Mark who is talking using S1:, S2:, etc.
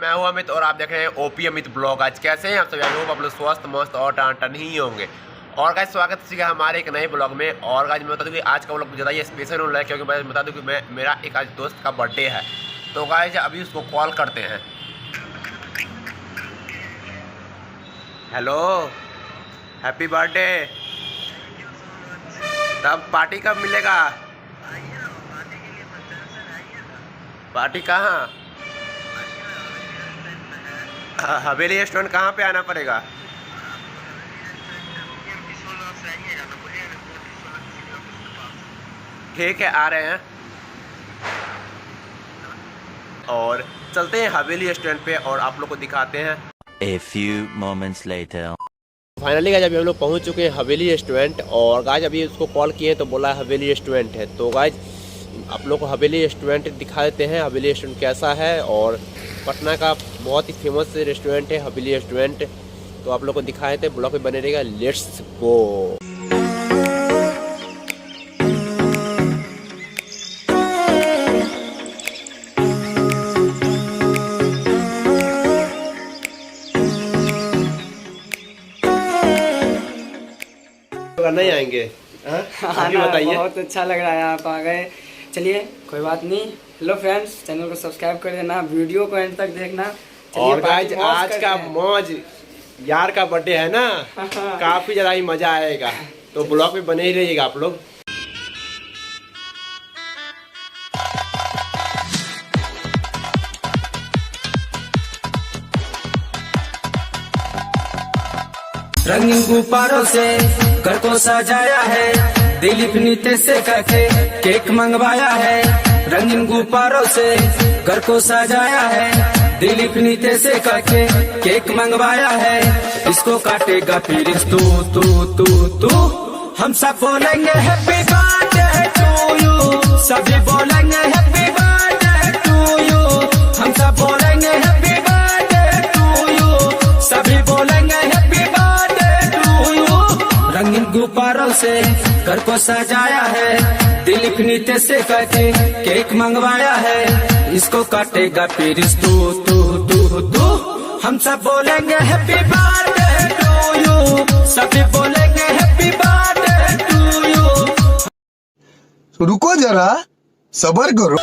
S1: मैं हूं अमित और आप देख रहे हैं ओपी अमित ब्लॉग। आज कैसे हैं आप सब? आई होप आप लोग स्वस्थ मस्त और टन ही होंगे। और गाइस स्वागत है हमारे एक नए ब्लॉग में। और गाइस मैं बता दूं कि आज का ब्लॉग ज़्यादा ही स्पेशल हो रहा है, क्योंकि मैं बता दूं कि मेरा एक आज दोस्त का बर्थडे है। तो गाइस अभी उसको कॉल करते हैं। Hello, happy birthday. तब पार्टी कब मिलेगा? पार्टी कहाँ? हवेली रेस्टोरेंट कहाँ पे आना पड़ेगा? ठीक है, आ रहे हैं। और चलते हैं हवेली रेस्टोरेंट पे और आप लोग को दिखाते हैं।
S2: A few moments later.
S1: Finally guys अभी हम लोग पहुंच चुके हैं हवेली रेस्टोरेंट। और गाइस अभी उसको कॉल किए तो बोला हवेली रेस्टोरेंट है। तो गाइस आप लोग को हवेली रेस्टोरेंट दिखा देते हैं हवेली रेस्टोरेंट कैसा है। और पटना का बहुत ही फेमस रेस्टोरेंट है हवेली रेस्टोरेंट। तो आप लोग को दिखाए थे, ब्लॉग में बने रहेगा। Let's go. नहीं आएंगे? अभी बताइए।
S3: बहुत अच्छा लग रहा है, आप आ गए। चलिए कोई बात नहीं। हेलो फ्रेंड्स, चैनल को सब्सक्राइब कर देना, वीडियो को एंड तक देखना।
S1: और गाइस आज का मौज यार का बर्थडे है ना, काफी ज्यादा ही मजा आएगा। तो ब्लॉग में बने ही रहिएगा आप लोग।
S3: रंगीन गुब्बारों से घर को सजाया है, दिलीप नीते से करके केक मंगवाया है। रंगीन गुब्बारों से घर को सजाया है, दिलीप नीते से करके केक मंगवाया है। इसको काटेगा फिर तू तू तू तू। हम सब बोलेंगे हैप्पी बर्थडे टू यू, सभी बोलेंगे हैप्पी बर्थडे टू यू। हम सब बोलेंगे हैप्पी बर्थडे टू यू, सभी बोलेंगे हैप्पी बर्थडे टू यू। रंगीन गुब्बारों से घर को सजाया है, दिलीप नीते से करके केक मंगवाया है। इसको काटेगा फिर तू तू तू तू। हम सब बोलेंगे हैप्पी बर्थडे टू यू, सभी बोलेंगे हैप्पी बर्थडे टू यू।
S4: रुको जरा, सब्र करो।